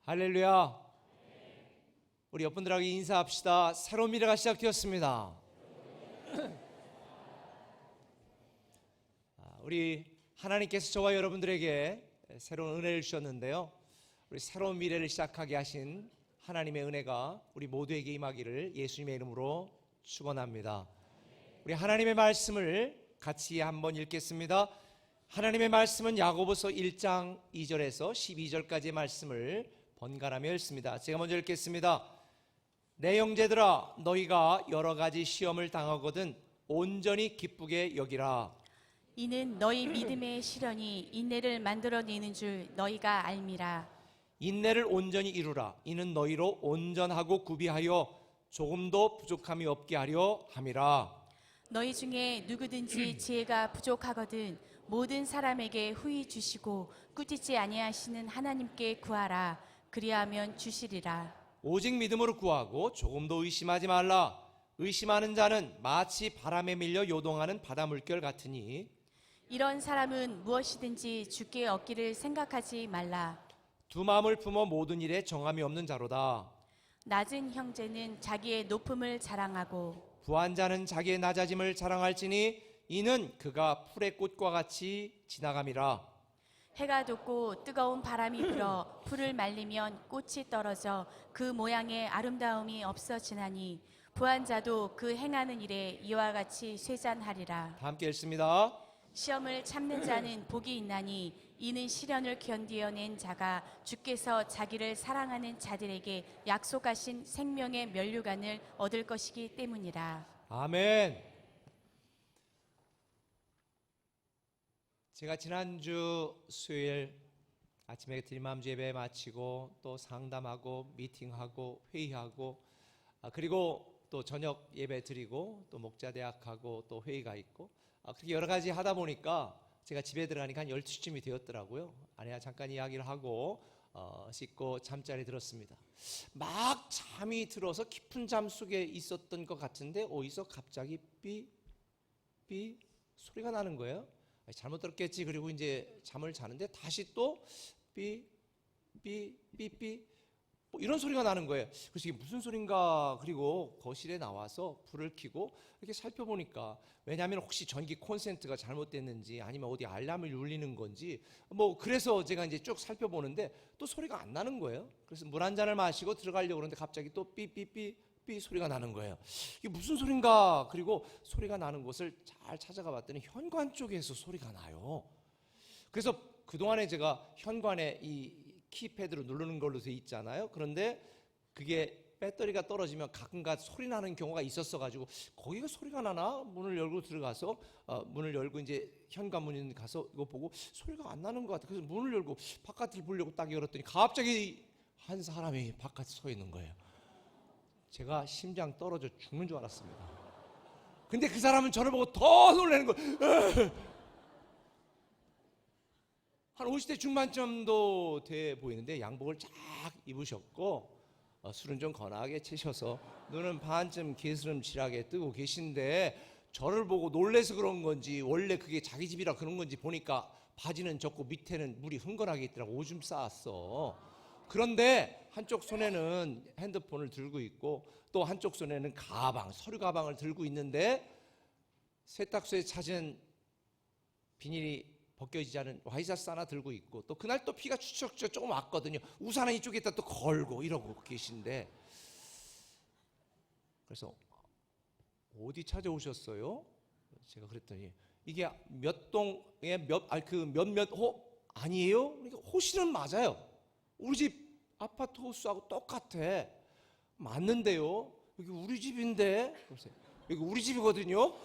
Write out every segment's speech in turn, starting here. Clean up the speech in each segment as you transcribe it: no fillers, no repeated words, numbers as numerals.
할렐루야. 우리 옆분들하고 인사합시다. 새로운 미래가 시작되었습니다. 우리 하나님께서 저와 여러분들에게 새로운 은혜를 주셨는데요, 우리 새로운 미래를 시작하게 하신 하나님의 은혜가 우리 모두에게 임하기를 예수님의 이름으로 축원합니다. 우리 하나님의 말씀을 같이 한번 읽겠습니다. 하나님의 말씀은 야고보서 1장 2절에서 12절까지의 말씀을 번갈아며 읽습니다. 제가 먼저 읽겠습니다. 내 형제들아, 너희가 여러 가지 시험을 당하거든 온전히 기쁘게 여기라. 이는 너희 믿음의 시련이 인내를 만들어내는 줄 너희가 알미라. 인내를 온전히 이루라. 이는 너희로 온전하고 구비하여 조금도 부족함이 없게 하려 함이라. 너희 중에 누구든지 지혜가 부족하거든 모든 사람에게 후히 주시고 꾸짖지 아니하시는 하나님께 구하라. 그리하면 주시리라. 오직 믿음으로 구하고 조금도 의심하지 말라. 의심하는 자는 마치 바람에 밀려 요동하는 바다 물결 같으니 이런 사람은 무엇이든지 주께 얻기를 생각하지 말라. 두 마음을 품어 모든 일에 정함이 없는 자로다. 낮은 형제는 자기의 높음을 자랑하고 부한 자는 자기의 낮아짐을 자랑할지니 이는 그가 풀의 꽃과 같이 지나감이라. 해가 돋고 뜨거운 바람이 불어 풀을 말리면 꽃이 떨어져 그 모양의 아름다움이 없어지나니 부한 자도 그 행하는 일에 이와 같이 쇠잔하리라. 다 함께 읽습니다. 시험을 참는 자는 복이 있나니 이는 시련을 견디어낸 자가 주께서 자기를 사랑하는 자들에게 약속하신 생명의 면류관을 얻을 것이기 때문이라. 아멘. 제가 지난주 수요일 아침에 드림맘주 예배 마치고 또 상담하고 미팅하고 회의하고 그리고 또 저녁 예배 드리고 또 목자대학하고 또 회의가 있고 그렇게 여러 가지 하다 보니까 제가 집에 들어가니까 한 12시쯤이 되었더라고요. 아내와 잠깐 이야기를 하고 씻고 잠자리 들었습니다. 막 잠이 들어서 깊은 잠 속에 있었던 것 같은데 어디서 갑자기 삐 소리가 나는 거예요. 잘못 들었겠지. 그리고 이제 잠을 자는데 다시 또 삐 뭐 이런 소리가 나는 거예요. 그래서 이게 무슨 소린가. 그리고 거실에 나와서 불을 켜고 이렇게 살펴보니까, 왜냐하면 혹시 전기 콘센트가 잘못됐는지 아니면 어디 알람을 울리는 건지 뭐 그래서 제가 이제 쭉 살펴보는데 또 소리가 안 나는 거예요. 그래서 물 한 잔을 마시고 들어가려고 그러는데 갑자기 또 삐 소리가 나는 거예요. 이게 무슨 소린가. 그리고 소리가 나는 곳을 잘 찾아가 봤더니 현관 쪽에서 소리가 나요. 그래서 그동안에 제가 현관에 이 키패드로 누르는 걸로 돼 있잖아요. 그런데 그게 배터리가 떨어지면 가끔가다 소리 나는 경우가 있었어 가지고 거기가 소리가 나나 문을 열고 들어가서 문을 열고 이제 현관문에 가서 이거 보고 소리가 안 나는 것 같아. 그래서 문을 열고 바깥을 보려고 딱 열었더니 갑자기 한 사람이 바깥에 서 있는 거예요. 제가 심장 떨어져 죽는 줄 알았습니다. 근데 그 사람은 저를 보고 더 놀라는 거예요. 한 50대 중반쯤도 돼 보이는데 양복을 쫙 입으셨고 술은 좀 거나하게 채셔서 눈은 반쯤 게스름칠하게 뜨고 계신데 저를 보고 놀래서 그런 건지 원래 그게 자기 집이라 그런 건지 보니까 바지는 젖고 밑에는 물이 흥건하게 있더라고. 오줌 싸왔어. 그런데 한쪽 손에는 핸드폰을 들고 있고 또 한쪽 손에는 가방, 서류 가방을 들고 있는데 세탁소에 찾은 비닐이 벗겨지지 않은 와이셔츠 하나 들고 있고 또 그날 또 비가 추적추적 조금 왔거든요. 우산은 이쪽에다 또 걸고 이러고 계신데, 그래서 어디 찾아오셨어요? 제가 그랬더니 이게 몇 동에 몇몇 호 아니에요? 그러니까 호실은 맞아요. 우리 집 아파트 호수하고 똑같아. 맞는데요? 여기 우리 집인데. 여기 우리 집이거든요.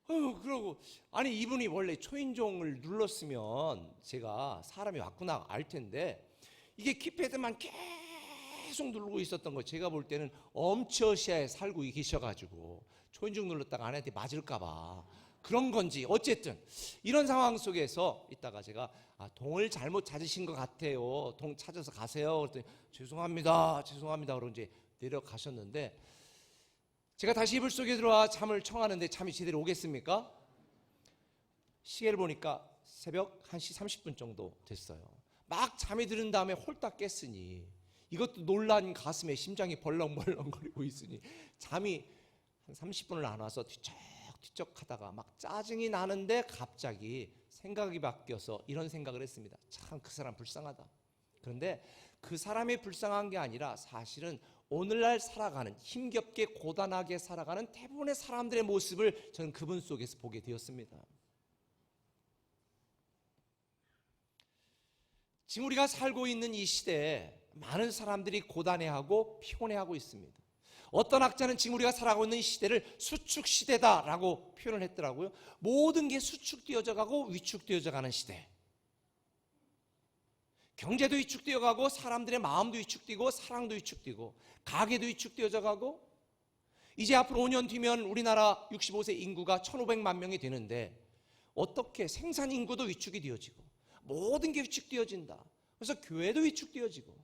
그러고 아니 이분이 원래 초인종을 눌렀으면 제가 사람이 왔구나 알 텐데 이게 키패드만 계속 누르고 있었던 거, 제가 볼 때는 엄처시야에 살고 계셔가지고 초인종 눌렀다가 아내한테 맞을까봐 그런 건지 어쨌든 이런 상황 속에서 있다가 제가 동을 잘못 찾으신 것 같아요. 동 찾아서 가세요. 그랬더니 죄송합니다 그러고 이제 내려가셨는데 제가 다시 이불 속에 들어와 잠을 청하는데 잠이 제대로 오겠습니까? 시계를 보니까 새벽 1시 30분 정도 됐어요. 막 잠이 드는 다음에 홀딱 깼으니, 이것도 놀란 가슴에 심장이 벌렁벌렁거리고 있으니 잠이 한 30분을 안 와서 뒤척뒤척 하다가 막 짜증이 나는데 갑자기 생각이 바뀌어서 이런 생각을 했습니다. 참 그 사람 불쌍하다. 그런데 그 사람이 불쌍한 게 아니라 사실은 오늘날 살아가는, 힘겹게 고단하게 살아가는 대부분의 사람들의 모습을 저는 그분 속에서 보게 되었습니다. 지금 우리가 살고 있는 이 시대에 많은 사람들이 고단해하고 피곤해하고 있습니다. 어떤 학자는 지금 우리가 살아가고 있는 이 시대를 수축시대다라고 표현을 했더라고요. 모든 게 수축되어져 가고 위축되어져 가는 시대. 경제도 위축되어 가고, 사람들의 마음도 위축되고, 사랑도 위축되고, 가계도 위축되어져 가고, 이제 앞으로 5년 뒤면 우리나라 65세 인구가 1,500만 명이 되는데 어떻게 생산 인구도 위축이 되어지고 모든 게 위축되어진다. 그래서 교회도 위축되어지고,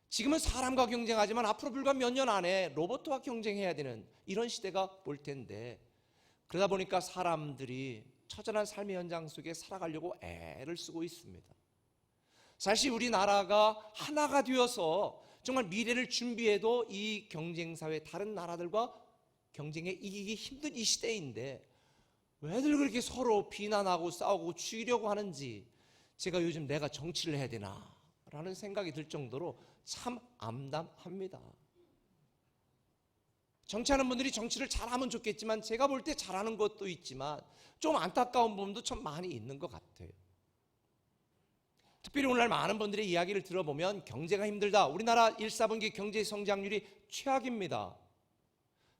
지금은 사람과 경쟁하지만 앞으로 불과 몇 년 안에 로봇과 경쟁해야 되는 이런 시대가 올 텐데, 그러다 보니까 사람들이 처절한 삶의 현장 속에 살아가려고 애를 쓰고 있습니다. 사실 우리나라가 하나가 되어서 정말 미래를 준비해도 이 경쟁사회 다른 나라들과 경쟁에 이기기 힘든 이 시대인데 왜들 그렇게 서로 비난하고 싸우고 죽이려고 하는지, 제가 요즘 내가 정치를 해야 되나 라는 생각이 들 정도로 참 암담합니다. 정치하는 분들이 정치를 잘하면 좋겠지만 제가 볼 때 잘하는 것도 있지만 좀 안타까운 부분도 참 많이 있는 것 같아요. 특별히 오늘날 많은 분들의 이야기를 들어보면 경제가 힘들다, 우리나라 1, 4분기 경제 성장률이 최악입니다.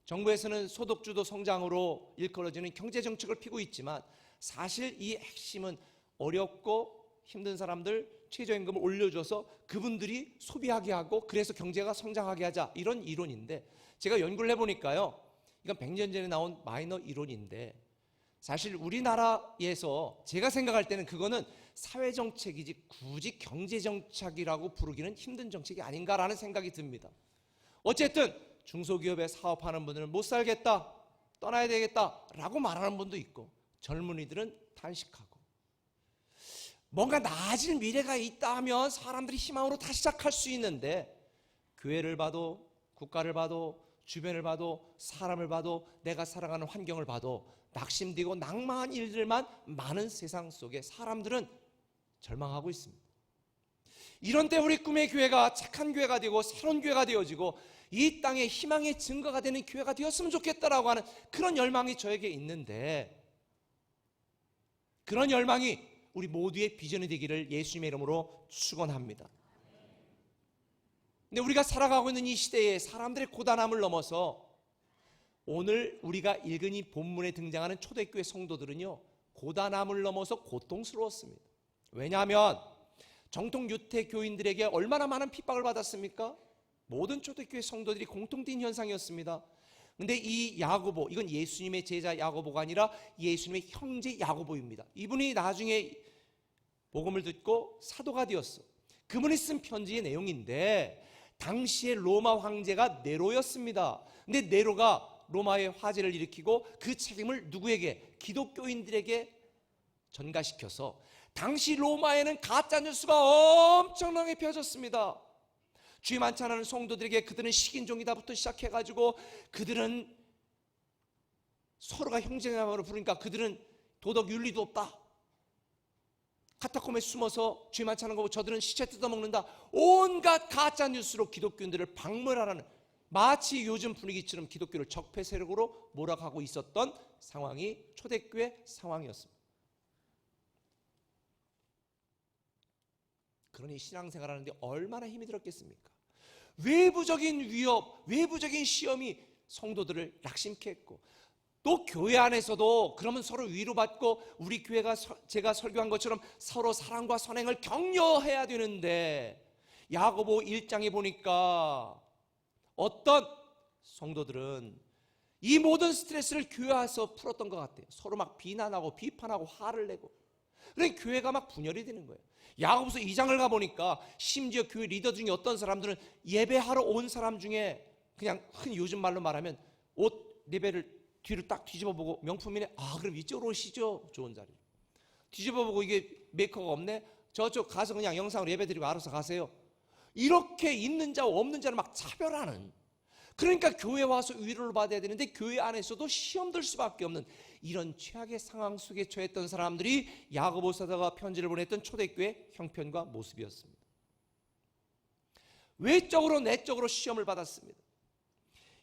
정부에서는 소득주도 성장으로 일컬어지는 경제정책을 피고 있지만 사실 이 핵심은 어렵고 힘든 사람들 최저임금을 올려줘서 그분들이 소비하게 하고 그래서 경제가 성장하게 하자, 이런 이론인데, 제가 연구를 해보니까요, 이건 100년 전에 나온 마이너 이론인데 사실 우리나라에서 제가 생각할 때는 그거는 사회정책이지 굳이 경제정책이라고 부르기는 힘든 정책이 아닌가라는 생각이 듭니다. 어쨌든 중소기업에 사업하는 분들은 못 살겠다, 떠나야 되겠다 라고 말하는 분도 있고, 젊은이들은 단식하고, 뭔가 나아질 미래가 있다 하면 사람들이 희망으로 다시 시작할 수 있는데, 교회를 봐도 국가를 봐도 주변을 봐도 사람을 봐도 내가 살아가는 환경을 봐도 낙심되고 낭망한 일들만 많은 세상 속에 사람들은 절망하고 있습니다. 이런 때 우리 꿈의 교회가 착한 교회가 되고 새로운 교회가 되어지고 이 땅에 희망의 증거가 되는 교회가 되었으면 좋겠다라고 하는 그런 열망이 저에게 있는데, 그런 열망이 우리 모두의 비전이 되기를 예수님의 이름으로 축원합니다. 근데 우리가 살아가고 있는 이 시대에 사람들의 고단함을 넘어서 오늘 우리가 읽은 이 본문에 등장하는 초대교회 성도들은요, 고단함을 넘어서 고통스러웠습니다. 왜냐하면 정통 유태 교인들에게 얼마나 많은 핍박을 받았습니까? 모든 초대교회 성도들이 공통된 현상이었습니다. 근데 이 야고보, 이건 예수님의 제자 야고보가 아니라 예수님의 형제 야고보입니다. 이분이 나중에 복음을 듣고 사도가 되었어. 그분이 쓴 편지의 내용인데, 당시의 로마 황제가 네로였습니다. 근데 네로가 로마의 화재를 일으키고 그 책임을 누구에게? 기독교인들에게 전가시켜서 당시 로마에는 가짜 뉴스가 엄청나게 펴졌습니다. 주의 많지 않은 성도들에게 그들은 식인종이다부터 시작해가지고 그들은 서로가 형제자매로 부르니까 그들은 도덕 윤리도 없다, 카타콤에 숨어서 주의 많지 않은 거 보고 저들은 시체 뜯어먹는다, 온갖 가짜 뉴스로 기독교인들을 박멸하라는, 마치 요즘 분위기처럼 기독교를 적폐 세력으로 몰아가고 있었던 상황이 초대교회 상황이었습니다. 그러니 신앙생활 하는데 얼마나 힘이 들었겠습니까? 외부적인 위협, 외부적인 시험이 성도들을 낙심케 했고, 또 교회 안에서도 그러면 서로 위로받고 우리 교회가 제가 설교한 것처럼 서로 사랑과 선행을 격려해야 되는데, 야고보 1장에 보니까 어떤 성도들은 이 모든 스트레스를 교회 안에서 풀었던 것 같아요. 서로 막 비난하고 비판하고 화를 내고, 그러니까 교회가 막 분열이 되는 거예요. 야고보서 2장을 가보니까 심지어 교회 리더 중에 어떤 사람들은 예배하러 온 사람 중에 그냥 흔히 요즘 말로 말하면 옷 레벨을 뒤로 딱 뒤집어 보고 명품이네, 아 그럼 이쪽으로 오시죠, 좋은 자리로. 뒤집어보고 이게 메이커가 없네? 저쪽 가서 그냥 영상으로 예배드리고 알아서 가세요. 이렇게 있는 자와 없는 자를 막 차별하는, 그러니까 교회 와서 위로를 받아야 되는데 교회 안에서도 시험 들 수밖에 없는 이런 최악의 상황 속에 처했던 사람들이 야고보 사도가 편지를 보냈던 초대교회 형편과 모습이었습니다. 외적으로 내적으로 시험을 받았습니다.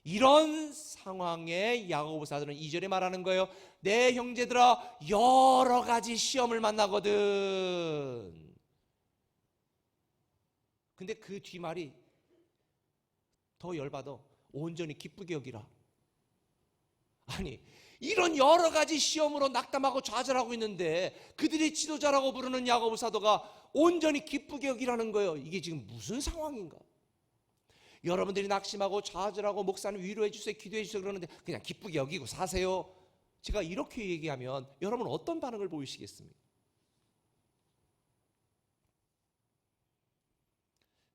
이런 상황에 야고보 사도는 2절에 말하는 거예요. 내 형제들아, 여러 가지 시험을 만나거든. 근데 그 뒷말이 더 열받아. 온전히 기쁘게 여기라. 아니, 이런 여러 가지 시험으로 낙담하고 좌절하고 있는데 그들이 지도자라고 부르는 야고보 사도가 온전히 기쁘게 여기라는 거예요. 이게 지금 무슨 상황인가? 여러분들이 낙심하고 좌절하고 목사님 위로해 주세요, 기도해 주세요 그러는데 그냥 기쁘게 여기고 사세요. 제가 이렇게 얘기하면 여러분 어떤 반응을 보이시겠습니까?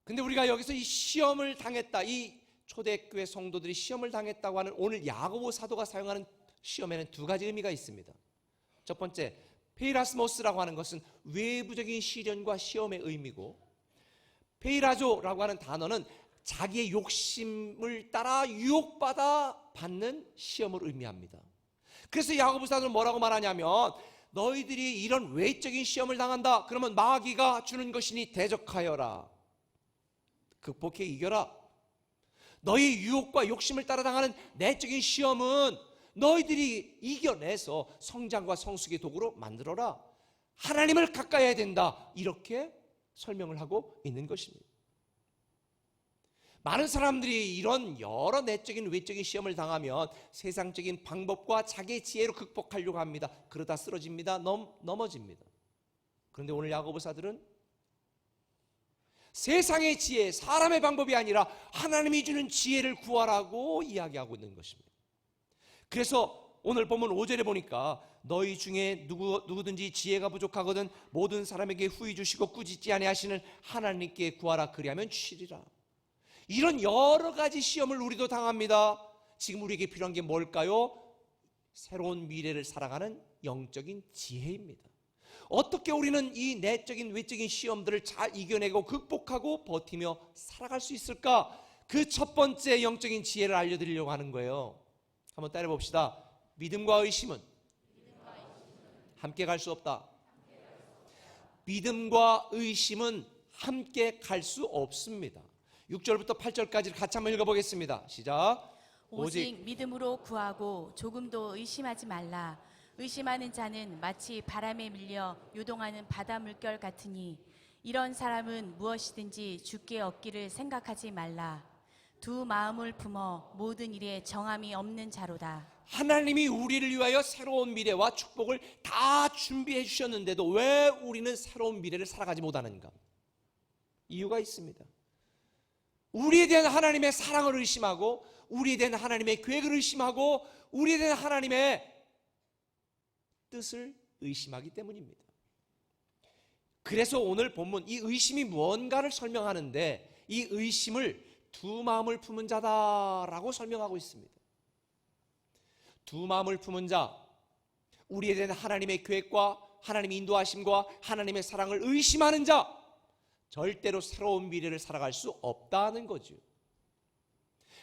근데 우리가 여기서 이 시험을 당했다, 이 초대교회 성도들이 시험을 당했다고 하는 오늘 야고보 사도가 사용하는 시험에는 두 가지 의미가 있습니다. 첫 번째, 페이라스모스라고 하는 것은 외부적인 시련과 시험의 의미고, 페이라조라고 하는 단어는 자기의 욕심을 따라 유혹받아 받는 시험을 의미합니다. 그래서 야고보 사도는 뭐라고 말하냐면, 너희들이 이런 외적인 시험을 당한다 그러면 마귀가 주는 것이니 대적하여라, 극복해 이겨라. 너희 유혹과 욕심을 따라 당하는 내적인 시험은 너희들이 이겨내서 성장과 성숙의 도구로 만들어라. 하나님을 가까이 해야 된다. 이렇게 설명을 하고 있는 것입니다. 많은 사람들이 이런 여러 내적인 외적인 시험을 당하면 세상적인 방법과 자기의 지혜로 극복하려고 합니다. 그러다 쓰러집니다. 넘어집니다. 그런데 오늘 야고보 사들은 세상의 지혜, 사람의 방법이 아니라 하나님이 주는 지혜를 구하라고 이야기하고 있는 것입니다. 그래서 오늘 본문 5절에 보니까 너희 중에 누구든지 지혜가 부족하거든 모든 사람에게 후히 주시고 꾸짖지 아니하시는 하나님께 구하라, 그리하면 주시리라. 이런 여러 가지 시험을 우리도 당합니다. 지금 우리에게 필요한 게 뭘까요? 새로운 미래를 살아가는 영적인 지혜입니다. 어떻게 우리는 이 내적인 외적인 시험들을 잘 이겨내고 극복하고 버티며 살아갈 수 있을까? 그 첫 번째 영적인 지혜를 알려드리려고 하는 거예요. 한번 따라 봅시다. 믿음과 의심은 함께 갈 수 없다. 믿음과 의심은 함께 갈 수 없습니다. 6절부터 8절까지 같이 한번 읽어보겠습니다. 시작. 오직 믿음으로 구하고 조금도 의심하지 말라. 의심하는 자는 마치 바람에 밀려 요동하는 바다 물결 같으니 이런 사람은 무엇이든지 주께 얻기를 생각하지 말라. 두 마음을 품어 모든 일에 정함이 없는 자로다. 하나님이 우리를 위하여 새로운 미래와 축복을 다 준비해 주셨는데도 왜 우리는 새로운 미래를 살아가지 못하는가? 이유가 있습니다. 우리에 대한 하나님의 사랑을 의심하고 우리에 대한 하나님의 계획을 의심하고 우리에 대한 하나님의 뜻을 의심하기 때문입니다. 그래서 오늘 본문 이 의심이 무언가를 설명하는데 이 의심을 두 마음을 품은 자다라고 설명하고 있습니다. 두 마음을 품은 자, 우리에 대한 하나님의 계획과 하나님의 인도하심과 하나님의 사랑을 의심하는 자, 절대로 새로운 미래를 살아갈 수 없다는 거죠.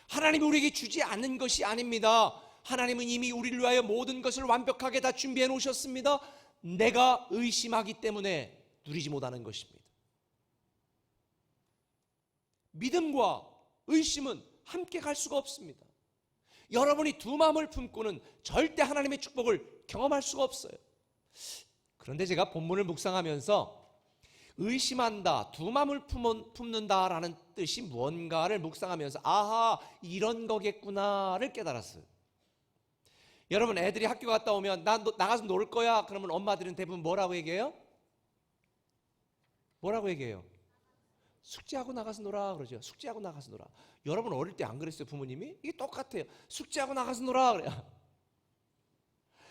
하나님이 우리에게 주지 않는 것이 아닙니다. 하나님은 이미 우리를 위하여 모든 것을 완벽하게 다 준비해 놓으셨습니다. 내가 의심하기 때문에 누리지 못하는 것입니다. 믿음과 의심은 함께 갈 수가 없습니다. 여러분이 두 마음을 품고는 절대 하나님의 축복을 경험할 수가 없어요. 그런데 제가 본문을 묵상하면서 의심한다, 두 마음을 품는다라는 뜻이 무언가를 묵상하면서 아하, 이런 거겠구나를 깨달았어요. 여러분, 애들이 학교 갔다 오면 나 나가서 놀 거야 그러면 엄마들은 대부분 뭐라고 얘기해요? 뭐라고 얘기해요? 숙제하고 나가서 놀아 그러죠. 숙제하고 나가서 놀아. 여러분 어릴 때 안 그랬어요? 부모님이? 이게 똑같아요. 숙제하고 나가서 놀아 그래요.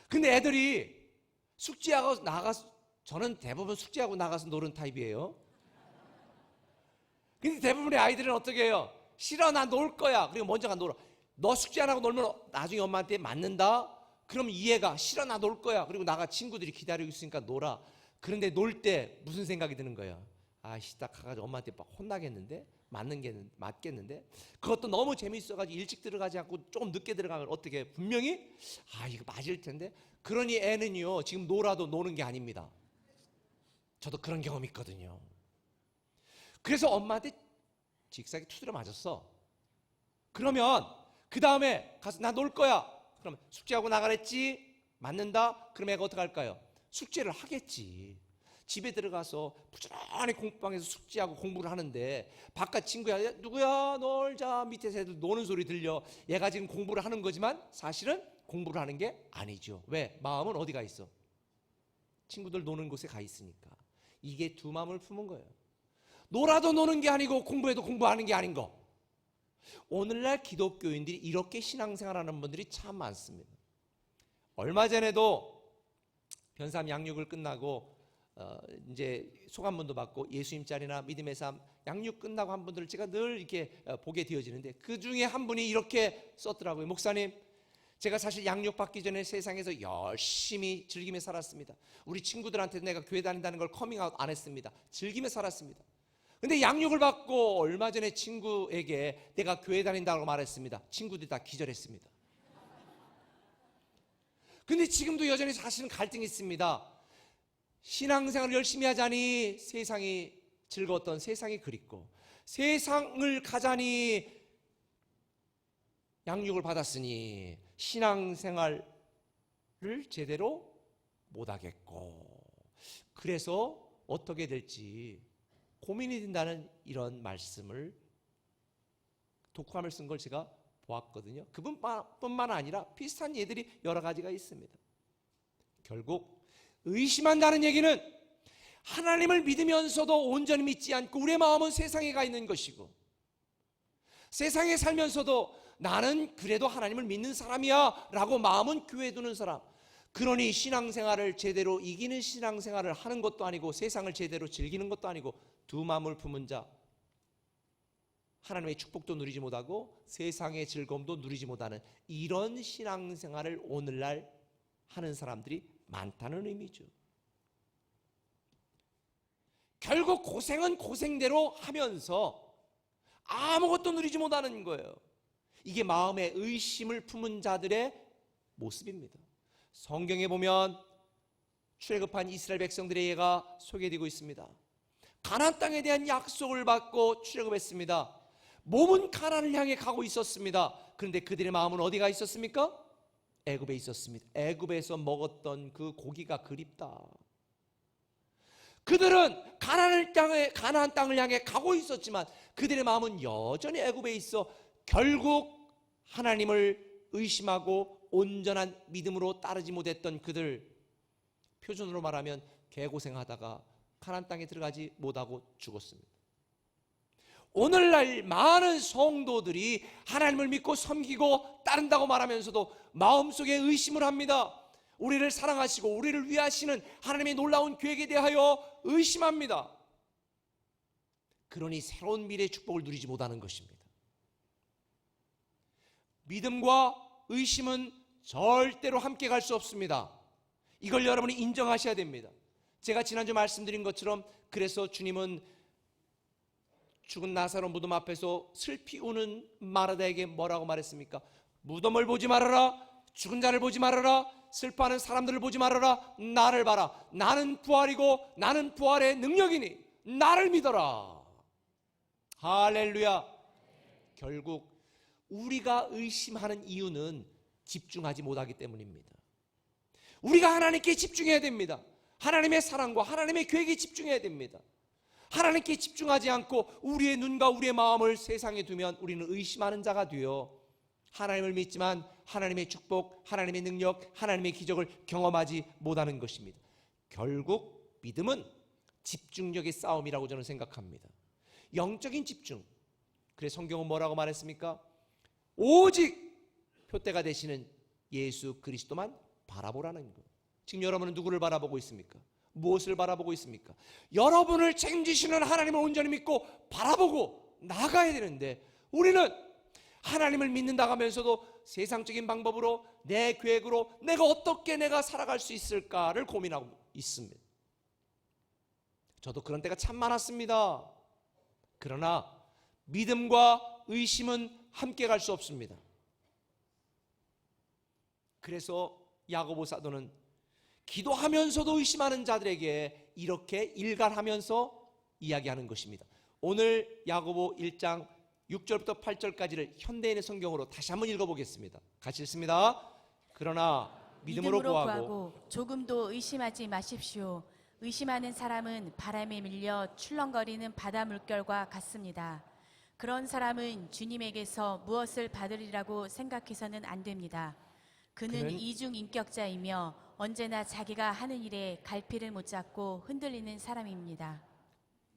근데 애들이 숙제하고 나가서, 저는 대부분 숙제하고 나가서 노는 타입이에요. 근데 대부분의 아이들은 어떻게 해요? 싫어, 나 놀 거야. 그리고 먼저 가 놀아. 너 숙제 안 하고 놀면 나중에 엄마한테 맞는다. 그럼 이해가 싫어, 나 놀 거야. 그리고 나가 친구들이 기다리고 있으니까 놀아. 그런데 놀 때 무슨 생각이 드는 거야? 아씨, 딱 가가지고 엄마한테 막 혼나겠는데? 맞겠는데? 그것도 너무 재밌어가지고 일찍 들어가지 않고 조금 늦게 들어가면 어떻게 분명히 이거 맞을 텐데. 그러니 애는요 지금 놀아도 노는 게 아닙니다. 저도 그런 경험 있거든요. 그래서 엄마한테 직사게 두드려 맞았어. 그러면 그 다음에 가서 나 놀 거야. 그러면 숙제하고 나가랬지? 맞는다? 그럼 애가 어떡할까요? 숙제를 하겠지. 집에 들어가서 부지런히 공부방에서 숙제하고 공부를 하는데 바깥 친구야, 야, 누구야 놀자, 밑에서 애들 노는 소리 들려. 얘가 지금 공부를 하는 거지만 사실은 공부를 하는 게 아니죠. 왜? 마음은 어디가 있어? 친구들 노는 곳에 가 있으니까. 이게 두 마음을 품은 거예요. 놀아도 노는 게 아니고 공부해도 공부하는 게 아닌 거. 오늘날 기독교인들이 이렇게 신앙생활하는 분들이 참 많습니다. 얼마 전에도 변삼 양육을 끝나고 이제 소감문도 받고 예수님짤이나 믿음의 삶 양육 끝나고 한 분들을 제가 늘 이렇게 보게 되어지는데 그 중에 한 분이 이렇게 썼더라고요. 목사님, 제가 사실 양육 받기 전에 세상에서 열심히 즐기며 살았습니다. 우리 친구들한테 내가 교회 다닌다는 걸 커밍아웃 안 했습니다. 즐기며 살았습니다. 근데 양육을 받고 얼마 전에 친구에게 내가 교회 다닌다고 말했습니다. 친구들이 다 기절했습니다. 근데 지금도 여전히 사실은 갈등이 있습니다. 신앙생활을 열심히 하자니 세상이 즐거웠던 세상이 그립고, 세상을 가자니 양육을 받았으니 신앙생활을 제대로 못하겠고, 그래서 어떻게 될지 고민이 된다는 이런 말씀을 독후감을 쓴 걸 제가 보았거든요. 그분뿐만 아니라 비슷한 예들이 여러 가지가 있습니다. 결국 의심한다는 얘기는 하나님을 믿으면서도 온전히 믿지 않고 우리의 마음은 세상에 가 있는 것이고, 세상에 살면서도 나는 그래도 하나님을 믿는 사람이야 라고 마음은 교회에 두는 사람. 그러니 신앙생활을 제대로 이기는 신앙생활을 하는 것도 아니고 세상을 제대로 즐기는 것도 아니고 두 마음을 품은 자, 하나님의 축복도 누리지 못하고 세상의 즐거움도 누리지 못하는 이런 신앙생활을 오늘날 하는 사람들이 많다는 의미죠. 결국 고생은 고생대로 하면서 아무것도 누리지 못하는 거예요. 이게 마음의 의심을 품은 자들의 모습입니다. 성경에 보면 출애굽한 이스라엘 백성들의 예가 소개되고 있습니다. 가나안 땅에 대한 약속을 받고 출애굽했습니다. 몸은 가나안을 향해 가고 있었습니다. 그런데 그들의 마음은 어디가 있었습니까? 애굽에 있었습니다. 애굽에서 먹었던 그 고기가 그립다. 그들은 가나안 땅을 향해 가고 있었지만 그들의 마음은 여전히 애굽에 있어 결국 하나님을 의심하고 온전한 믿음으로 따르지 못했던 그들, 표준으로 말하면 개고생하다가 가나안 땅에 들어가지 못하고 죽었습니다. 오늘날 많은 성도들이 하나님을 믿고 섬기고 따른다고 말하면서도 마음속에 의심을 합니다. 우리를 사랑하시고 우리를 위하시는 하나님의 놀라운 계획에 대하여 의심합니다. 그러니 새로운 미래의 축복을 누리지 못하는 것입니다. 믿음과 의심은 절대로 함께 갈 수 없습니다. 이걸 여러분이 인정하셔야 됩니다. 제가 지난주 말씀드린 것처럼 그래서 주님은 죽은 나사로 무덤 앞에서 슬피 우는 마르다에게 뭐라고 말했습니까? 무덤을 보지 말아라, 죽은 자를 보지 말아라, 슬퍼하는 사람들을 보지 말아라, 나를 봐라. 나는 부활이고 나는 부활의 능력이니 나를 믿어라. 할렐루야. 결국 우리가 의심하는 이유는 집중하지 못하기 때문입니다. 우리가 하나님께 집중해야 됩니다. 하나님의 사랑과 하나님의 계획에 집중해야 됩니다. 하나님께 집중하지 않고 우리의 눈과 우리의 마음을 세상에 두면 우리는 의심하는 자가 되어 하나님을 믿지만 하나님의 축복, 하나님의 능력, 하나님의 기적을 경험하지 못하는 것입니다. 결국 믿음은 집중력의 싸움이라고 저는 생각합니다. 영적인 집중. 그래서 성경은 뭐라고 말했습니까? 오직 표대가 되시는 예수 그리스도만 바라보라는 것. 지금 여러분은 누구를 바라보고 있습니까? 무엇을 바라보고 있습니까? 여러분을 책임지시는 하나님을 온전히 믿고 바라보고 나가야 되는데 우리는 하나님을 믿는다고 하면서도 세상적인 방법으로 내 계획으로 내가 어떻게 내가 살아갈 수 있을까를 고민하고 있습니다. 저도 그런 때가 참 많았습니다. 그러나 믿음과 의심은 함께 갈 수 없습니다. 그래서 야고보 사도는 기도하면서도 의심하는 자들에게 이렇게 일갈하면서 이야기하는 것입니다. 오늘 야고보 1장 6절부터 8절까지를 현대인의 성경으로 다시 한번 읽어보겠습니다. 같이 읽습니다. 그러나 믿음으로 구하고 조금도 의심하지 마십시오. 의심하는 사람은 바람에 밀려 출렁거리는 바다 물결과 같습니다. 그런 사람은 주님에게서 무엇을 받으리라고 생각해서는 안 됩니다. 그는 이중인격자이며 언제나 자기가 하는 일에 갈피를 못 잡고 흔들리는 사람입니다.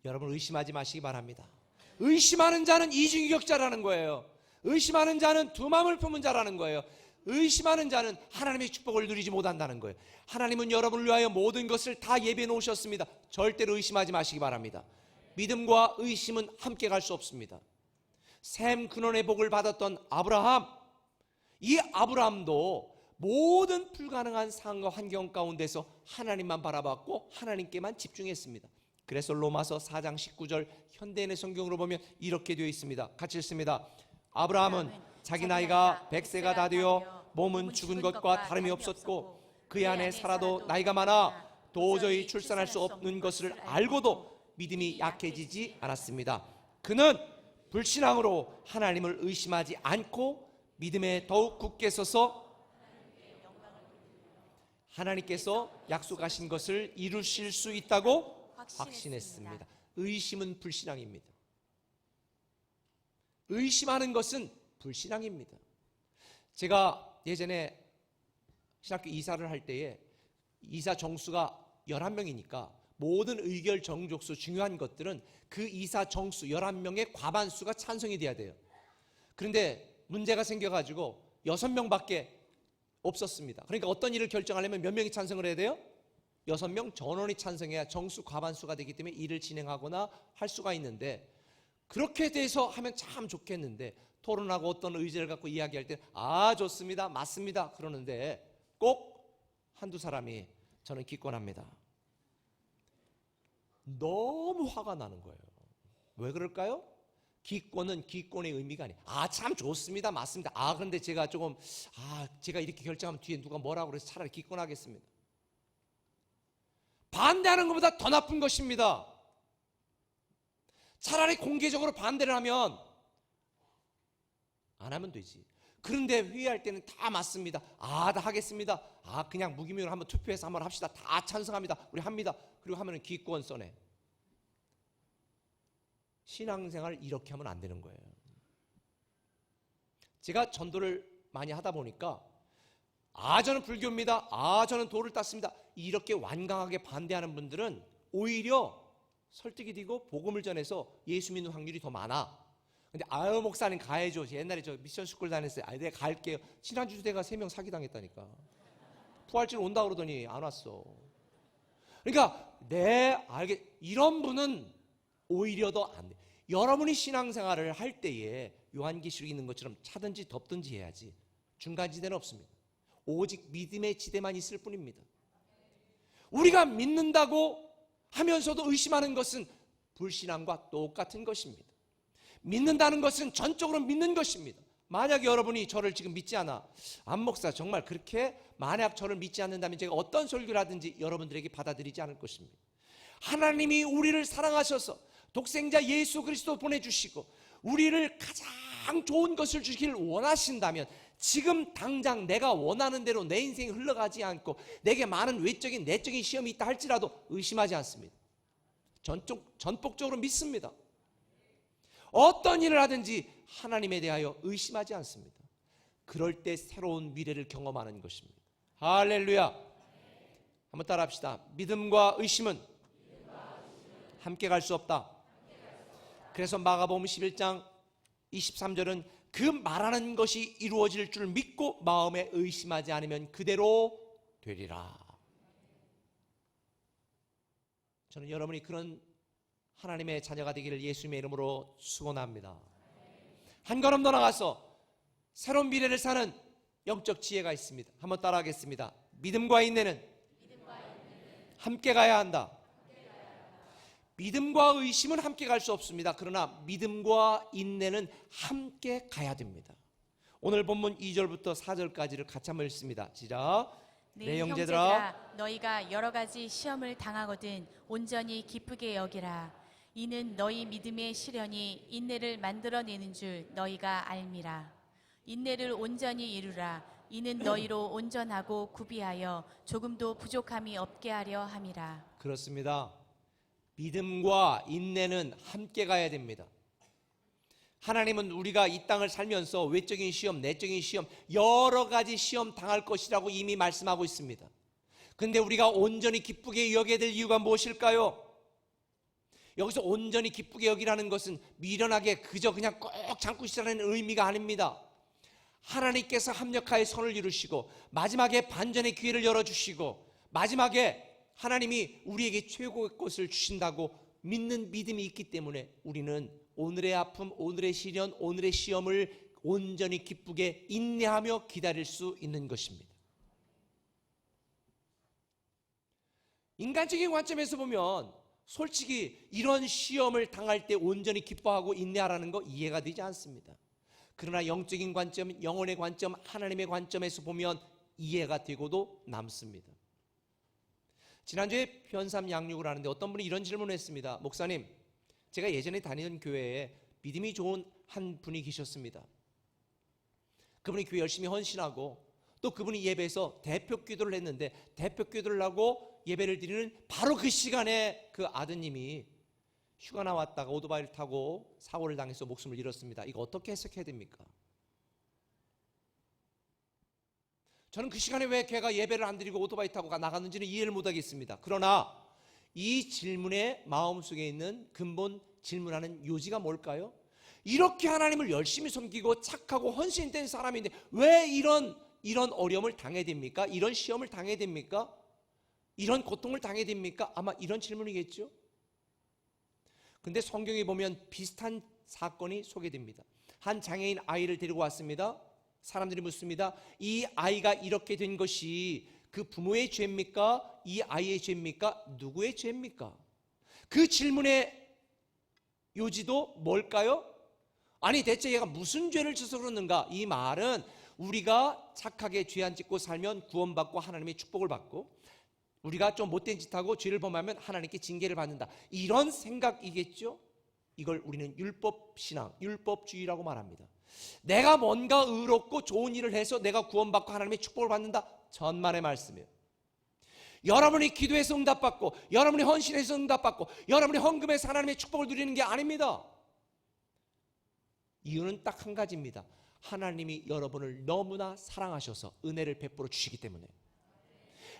여러분 의심하지 마시기 바랍니다. 의심하는 자는 이중인격자라는 거예요. 의심하는 자는 두 마음을 품은 자라는 거예요. 의심하는 자는 하나님의 축복을 누리지 못한다는 거예요. 하나님은 여러분을 위하여 모든 것을 다 예비해 놓으셨습니다. 절대로 의심하지 마시기 바랍니다. 믿음과 의심은 함께 갈 수 없습니다. 셈 근원의 복을 받았던 아브라함, 이 아브라함도 모든 불가능한 상황과 환경 가운데서 하나님만 바라봤고 하나님께만 집중했습니다. 그래서 로마서 4장 19절 현대인의 성경으로 보면 이렇게 되어 있습니다. 같이 읽습니다. 아브라함은 자기 나이가 100세가 다 되어 몸은 죽은 것과 다름이 없었고 그의 안에 살아도 나이가 많아 도저히 출산할 수 없는 것을 알고도 믿음이 약해지지 않았습니다. 그는 불신앙으로 하나님을 의심하지 않고 믿음에 더욱 굳게 서서 하나님께서 약속하신 것을 이루실 수 있다고 확신했습니다. 의심은 불신앙입니다. 의심하는 것은 불신앙입니다. 제가 예전에 신학교 이사를 할 때에 이사 정수가 11명이니까 모든 의결 정족수 중요한 것들은 그 이사 정수 11명의 과반수가 찬성이 돼야 돼요. 그런데 문제가 생겨가지고 6명밖에 없었습니다. 그러니까 어떤 일을 결정하려면 몇 명이 찬성을 해야 돼요? 6명 전원이 찬성해야 정수 과반수가 되기 때문에 일을 진행하거나 할 수가 있는데, 그렇게 돼서 하면 참 좋겠는데 토론하고 어떤 의제를 갖고 이야기할 때 좋습니다, 맞습니다 그러는데 꼭 한두 사람이 저는 기권합니다. 너무 화가 나는 거예요. 왜 그럴까요? 기권은 기권의 의미가 아니에요. 참 좋습니다, 맞습니다. 그런데 제가 조금 제가 이렇게 결정하면 뒤에 누가 뭐라고 그래서 차라리 기권하겠습니다. 반대하는 것보다 더 나쁜 것입니다. 차라리 공개적으로 반대를 하면 안 하면 되지. 그런데 회의할 때는 다 맞습니다. 다 하겠습니다. 그냥 무기명으로 한번 투표해서 한번 합시다. 다 찬성합니다. 우리 합니다. 그리고 하면은 기권 써내. 신앙생활 이렇게 하면 안 되는 거예요. 제가 전도를 많이 하다 보니까 저는 불교입니다. 저는 도를 땄습니다. 이렇게 완강하게 반대하는 분들은 오히려 설득이 되고 복음을 전해서 예수 믿는 확률이 더 많아. 근데 목사님 가야죠. 옛날에 저 미션 스쿨 다녔어요. 내가 갈게요. 지난주 내가 3명 사기당했다니까. 부활절 온다 그러더니 안 왔어. 그러니까 이런 분은 오히려 더 안 돼. 여러분이 신앙생활을 할 때에 요한계시록에 있는 것처럼 차든지 덮든지 해야지. 중간지대는 없습니다. 오직 믿음의 지대만 있을 뿐입니다. 우리가 믿는다고 하면서도 의심하는 것은 불신앙과 똑같은 것입니다. 믿는다는 것은 전적으로 믿는 것입니다. 만약 여러분이 저를 지금 믿지 않아, 안 목사 정말 그렇게 만약 저를 믿지 않는다면 제가 어떤 설교를 하든지 여러분들에게 받아들이지 않을 것입니다. 하나님이 우리를 사랑하셔서 독생자 예수 그리스도 보내주시고 우리를 가장 좋은 것을 주기를 원하신다면 지금 당장 내가 원하는 대로 내 인생이 흘러가지 않고 내게 많은 외적인 내적인 시험이 있다 할지라도 의심하지 않습니다. 전폭적으로 믿습니다. 어떤 일을 하든지 하나님에 대하여 의심하지 않습니다. 그럴 때 새로운 미래를 경험하는 것입니다. 할렐루야. 한번 따라합시다. 믿음과 의심은 함께 갈 수 없다. 그래서 마가복음 11장 23절은 그 말하는 것이 이루어질 줄 믿고 마음에 의심하지 않으면 그대로 되리라. 저는 여러분이 그런 하나님의 자녀가 되기를 예수님의 이름으로 축원합니다. 한 걸음 더 나가서 새로운 미래를 사는 영적 지혜가 있습니다. 한번 따라하겠습니다. 믿음과 인내는 함께 가야 한다. 믿음과 의심은 함께 갈 수 없습니다. 그러나 믿음과 인내는 함께 가야 됩니다. 오늘 본문 2절부터 4절까지를 같이 한번 읽습니다. 시작. 네, 형제들아, 너희가 여러 가지 시험을 당하거든 온전히 기쁘게 여기라. 이는 너희 믿음의 시련이 인내를 만들어내는 줄 너희가 알미라. 인내를 온전히 이루라. 이는 너희로 온전하고 구비하여 조금도 부족함이 없게 하려 함이라. 그렇습니다. 믿음과 인내는 함께 가야 됩니다. 하나님은 우리가 이 땅을 살면서 외적인 시험, 내적인 시험, 여러 가지 시험 당할 것이라고 이미 말씀하고 있습니다. 그런데 우리가 온전히 기쁘게 여겨야 될 이유가 무엇일까요? 여기서 온전히 기쁘게 여기라는 것은 미련하게 그저 그냥 꼭 참고 있으라는 의미가 아닙니다. 하나님께서 합력하여 선을 이루시고 마지막에 반전의 기회를 열어주시고 마지막에 하나님이 우리에게 최고의 것을 주신다고 믿는 믿음이 있기 때문에 우리는 오늘의 아픔, 오늘의 시련, 오늘의 시험을 온전히 기쁘게 인내하며 기다릴 수 있는 것입니다. 인간적인 관점에서 보면 솔직히 이런 시험을 당할 때 온전히 기뻐하고 인내하라는 거 이해가 되지 않습니다. 그러나 영적인 관점, 영혼의 관점, 하나님의 관점에서 보면 이해가 되고도 남습니다. 지난주에 편삼 양육을 하는데 어떤 분이 이런 질문을 했습니다. 목사님, 제가 예전에 다니던 교회에 믿음이 좋은 한 분이 계셨습니다. 그분이 교회 열심히 헌신하고 또 그분이 예배에서 대표 기도를 했는데 대표 기도를 하고 예배를 드리는 바로 그 시간에 그 아드님이 휴가 나왔다가 오토바이를 타고 사고를 당해서 목숨을 잃었습니다. 이거 어떻게 해석해야 됩니까? 저는 그 시간에 왜 걔가 예배를 안 드리고 오토바이 타고 나갔는지는 이해를 못하겠습니다. 그러나 이 질문의 마음속에 있는 근본 질문하는 요지가 뭘까요? 이렇게 하나님을 열심히 섬기고 착하고 헌신된 사람인데 왜 이런 어려움을 당해야 됩니까? 이런 시험을 당해야 됩니까? 이런 고통을 당해야 됩니까? 아마 이런 질문이겠죠? 근데 성경에 보면 비슷한 사건이 소개됩니다. 한 장애인 아이를 데리고 왔습니다. 사람들이 묻습니다. 이 아이가 이렇게 된 것이 그 부모의 죄입니까? 이 아이의 죄입니까? 누구의 죄입니까? 그 질문의 요지도 뭘까요? 아니 대체 얘가 무슨 죄를 져서 그러는가? 이 말은 우리가 착하게 죄 안 짓고 살면 구원받고 하나님의 축복을 받고 우리가 좀 못된 짓하고 죄를 범하면 하나님께 징계를 받는다. 이런 생각이겠죠? 이걸 우리는 율법신앙, 율법주의라고 말합니다. 내가 뭔가 의롭고 좋은 일을 해서 내가 구원받고 하나님의 축복을 받는다. 전만의 말씀이에요. 여러분이 기도해서 응답받고 여러분이 헌신해서 응답받고 여러분이 헌금해서 하나님의 축복을 누리는 게 아닙니다. 이유는 딱 한 가지입니다. 하나님이 여러분을 너무나 사랑하셔서 은혜를 베풀어 주시기 때문에.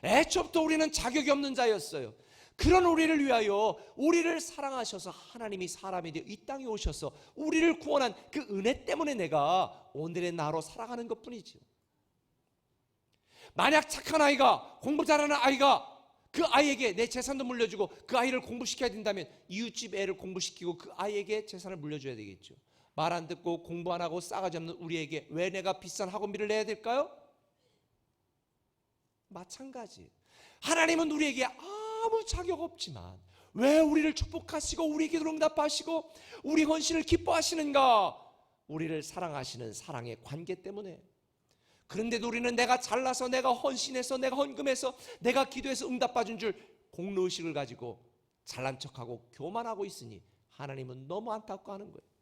애초부터 우리는 자격이 없는 자였어요. 그런 우리를 위하여 우리를 사랑하셔서 하나님이 사람이 되어 이 땅에 오셔서 우리를 구원한 그 은혜 때문에 내가 오늘의 나로 살아가는 것뿐이죠. 만약 착한 아이가, 공부 잘하는 아이가 그 아이에게 내 재산도 물려주고 그 아이를 공부시켜야 된다면 이웃집 애를 공부시키고 그 아이에게 재산을 물려줘야 되겠죠. 말 안 듣고 공부 안 하고 싸가지 없는 우리에게 왜 내가 비싼 학원비를 내야 될까요? 마찬가지. 하나님은 우리에게 아무 자격 없지만 왜 우리를 축복하시고 우리 기도를 응답하시고 우리 헌신을 기뻐하시는가? 우리를 사랑하시는 사랑의 관계 때문에. 그런데도 우리는 내가 잘나서 내가 헌신해서 내가 헌금해서 내가 기도해서 응답받은 줄 공로의식을 가지고 잘난 척하고 교만하고 있으니 하나님은 너무 안타까워하는 거예요.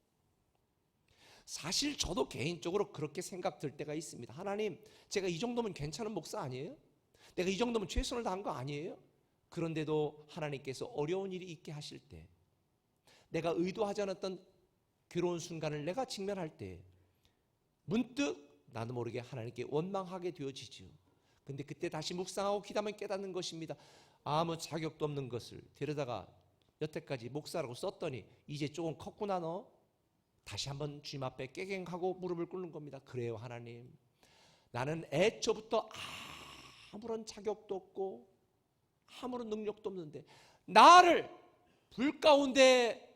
사실 저도 개인적으로 그렇게 생각될 때가 있습니다. 하나님, 제가 이 정도면 괜찮은 목사 아니에요? 내가 이 정도면 최선을 다한 거 아니에요? 그런데도 하나님께서 어려운 일이 있게 하실 때, 내가 의도하지 않았던 괴로운 순간을 내가 직면할 때 문득 나도 모르게 하나님께 원망하게 되어지죠. 근데 그때 다시 묵상하고 기도하면 깨닫는 것입니다. 아무 자격도 없는 것을 데려다가 여태까지 목사라고 썼더니 이제 조금 컸구나 너. 다시 한번 주님 앞에 깨갱하고 무릎을 꿇는 겁니다. 그래요 하나님, 나는 애초부터 아무런 자격도 없고 아무런 능력도 없는데 나를 불 가운데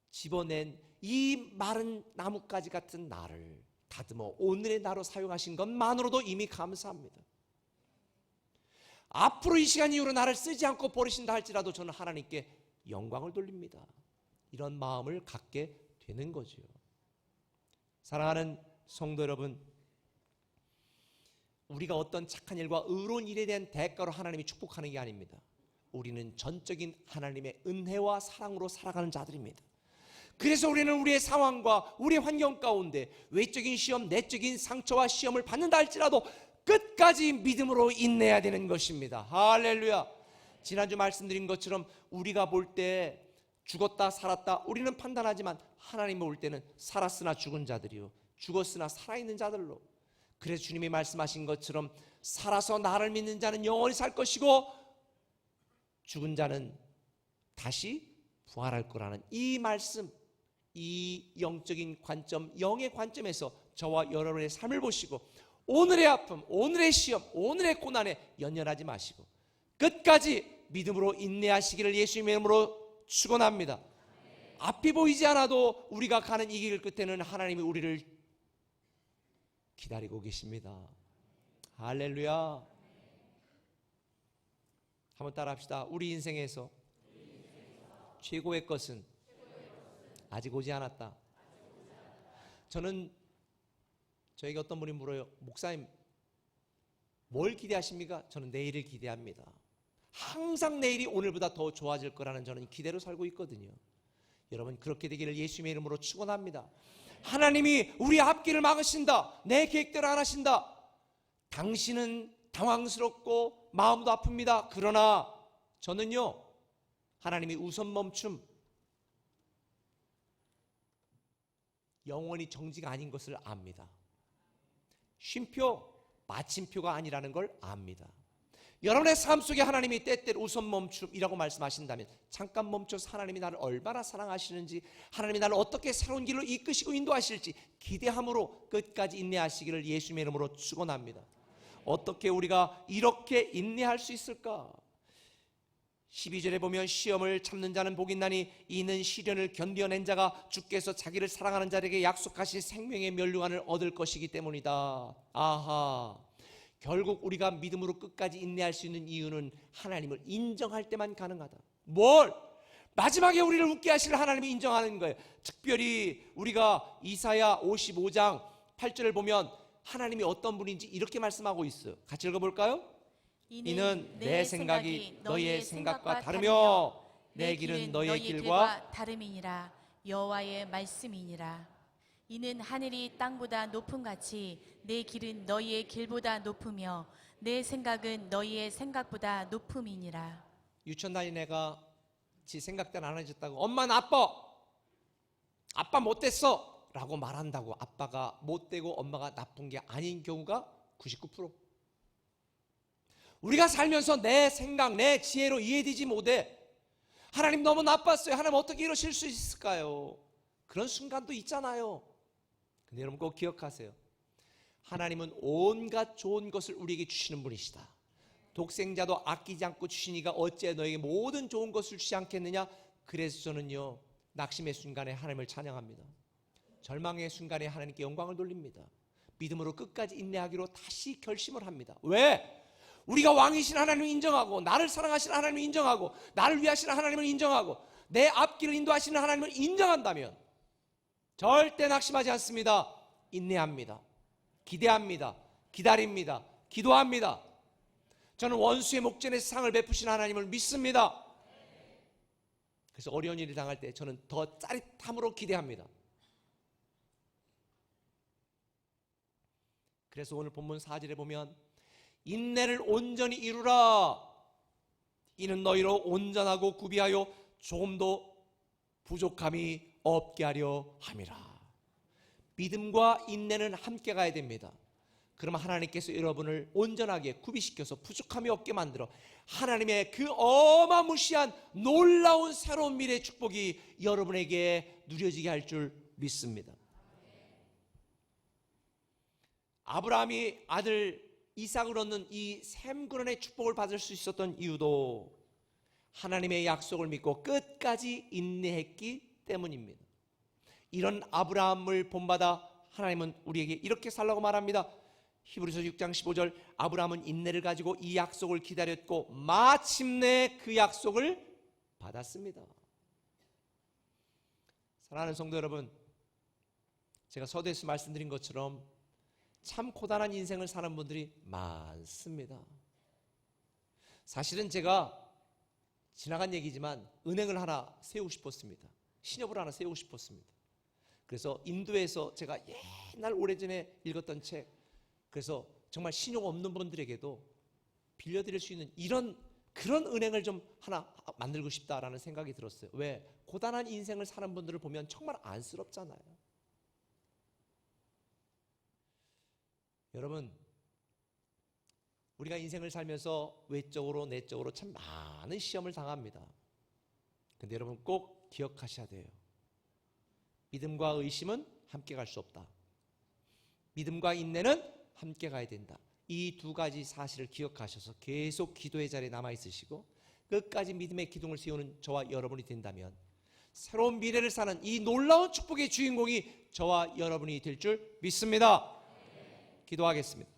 집어낸 이 마른 나뭇가지 같은 나를 다듬어 오늘의 나로 사용하신 것만으로도 이미 감사합니다. 앞으로 이 시간 이후로 나를 쓰지 않고 버리신다 할지라도 저는 하나님께 영광을 돌립니다. 이런 마음을 갖게 되는 거죠. 사랑하는 성도 여러분, 우리가 어떤 착한 일과 의로운 일에 대한 대가로 하나님이 축복하는 게 아닙니다. 우리는 전적인 하나님의 은혜와 사랑으로 살아가는 자들입니다. 그래서 우리는 우리의 상황과 우리의 환경 가운데 외적인 시험, 내적인 상처와 시험을 받는다 할지라도 끝까지 믿음으로 인내해야 되는 것입니다. 할렐루야. 지난주 말씀드린 것처럼 우리가 볼 때 죽었다 살았다 우리는 판단하지만 하나님이 볼 때는 살았으나 죽은 자들이요 죽었으나 살아있는 자들로, 그래서 주님이 말씀하신 것처럼 살아서 나를 믿는 자는 영원히 살 것이고 죽은 자는 다시 부활할 거라는 이 말씀, 이 영적인 관점, 영의 관점에서 저와 여러분의 삶을 보시고 오늘의 아픔, 오늘의 시험, 오늘의 고난에 연연하지 마시고 끝까지 믿음으로 인내하시기를 예수님의 이름으로 축원합니다. 앞이 보이지 않아도 우리가 가는 이 길 끝에는 하나님이 우리를 기다리고 계십니다. 할렐루야. 한번 따라합시다. 우리 인생에서 최고의 것은 아직 오지 않았다. 저에게 어떤 분이 물어요. 목사님 뭘 기대하십니까? 저는 내일을 기대합니다. 항상 내일이 오늘보다 더 좋아질 거라는 저는 기대로 살고 있거든요. 여러분 그렇게 되기를 예수님의 이름으로 축원합니다. 하나님이 우리 앞길을 막으신다. 내 계획대로 안 하신다. 당신은 당황스럽고 마음도 아픕니다. 그러나 저는요, 하나님이 우선 멈춤, 영원히 정지가 아닌 것을 압니다. 쉼표, 마침표가 아니라는 걸 압니다. 여러분의 삶 속에 하나님이 때때로 우선 멈춤이라고 말씀하신다면 잠깐 멈춰서 하나님이 나를 얼마나 사랑하시는지, 하나님이 나를 어떻게 새로운 길로 이끄시고 인도하실지 기대함으로 끝까지 인내하시기를 예수님의 이름으로 축원합니다. 어떻게 우리가 이렇게 인내할 수 있을까? 12절에 보면 시험을 참는 자는 복이 있나니 이는 시련을 견뎌낸 자가 주께서 자기를 사랑하는 자에게 약속하신 생명의 면류관을 얻을 것이기 때문이다. 아하, 결국 우리가 믿음으로 끝까지 인내할 수 있는 이유는 하나님을 인정할 때만 가능하다. 뭘? 마지막에 우리를 웃게 하실 하나님을 인정하는 거예요. 특별히 우리가 이사야 55장 8절을 보면 하나님이 어떤 분인지 이렇게 말씀하고 있어요. 같이 읽어볼까요? 이는 내 생각이 너희의 생각과 다르며 내 길은 너희의 길과 다름이니라. 여호와의 말씀이니라. 이는 하늘이 땅보다 높음 같이 내 길은 너희의 길보다 높으며 내 생각은 너희의 생각보다 높음이니라. 유치원 다니는 애가 지 생각대로 안 해줬다고 엄마 아빠 못됐어 라고 말한다고 아빠가 못되고 엄마가 나쁜 게 아닌 경우가 99%. 우리가 살면서 내 생각, 내 지혜로 이해되지 못해 하나님 너무 나빴어요, 하나님 어떻게 이러실 수 있을까요? 그런 순간도 있잖아요. 근데 여러분 꼭 기억하세요. 하나님은 온갖 좋은 것을 우리에게 주시는 분이시다. 독생자도 아끼지 않고 주시니까 어째 너에게 모든 좋은 것을 주지 않겠느냐. 그래서 저는요, 낙심의 순간에 하나님을 찬양합니다. 절망의 순간에 하나님께 영광을 돌립니다. 믿음으로 끝까지 인내하기로 다시 결심을 합니다. 왜? 우리가 왕이신 하나님을 인정하고 나를 사랑하시는 하나님을 인정하고 나를 위하시는 하나님을 인정하고 내 앞길을 인도하시는 하나님을 인정한다면 절대 낙심하지 않습니다. 인내합니다. 기대합니다. 기다립니다. 기도합니다. 저는 원수의 목전에서 상을 베푸신 하나님을 믿습니다. 그래서 어려운 일이 당할 때 저는 더 짜릿함으로 기대합니다. 그래서 오늘 본문 4절에 보면 인내를 온전히 이루라. 이는 너희로 온전하고 구비하여 조금도 부족함이 없게 하려 함이라. 믿음과 인내는 함께 가야 됩니다. 그러면 하나님께서 여러분을 온전하게 구비시켜서 부족함이 없게 만들어 하나님의 그 어마무시한 놀라운 새로운 미래의 축복이 여러분에게 누려지게 할 줄 믿습니다. 아브라함이 아들 이삭을 얻는 이 샘그런의 축복을 받을 수 있었던 이유도 하나님의 약속을 믿고 끝까지 인내했기 때문입니다. 이런 아브라함을 본받아 하나님은 우리에게 이렇게 살라고 말합니다. 히브리서 6장 15절, 아브라함은 인내를 가지고 이 약속을 기다렸고 마침내 그 약속을 받았습니다. 사랑하는 성도 여러분, 제가 서두에서 말씀드린 것처럼 참 고단한 인생을 사는 분들이 많습니다. 사실은 제가 지나간 얘기지만 은행을 하나 세우고 싶었습니다. 신협을 하나 세우고 싶었습니다. 그래서 인도에서 제가 옛날 오래전에 읽었던 책, 그래서 정말 신용 없는 분들에게도 빌려드릴 수 있는 그런 은행을 좀 하나 만들고 싶다라는 생각이 들었어요. 왜? 고단한 인생을 사는 분들을 보면 정말 안쓰럽잖아요. 여러분, 우리가 인생을 살면서 외적으로 내적으로 참 많은 시험을 당합니다. 근데 여러분 꼭 기억하셔야 돼요. 믿음과 의심은 함께 갈 수 없다. 믿음과 인내는 함께 가야 된다. 이 두 가지 사실을 기억하셔서 계속 기도의 자리에 남아 있으시고 끝까지 믿음의 기둥을 세우는 저와 여러분이 된다면 새로운 미래를 사는 이 놀라운 축복의 주인공이 저와 여러분이 될 줄 믿습니다. 기도하겠습니다.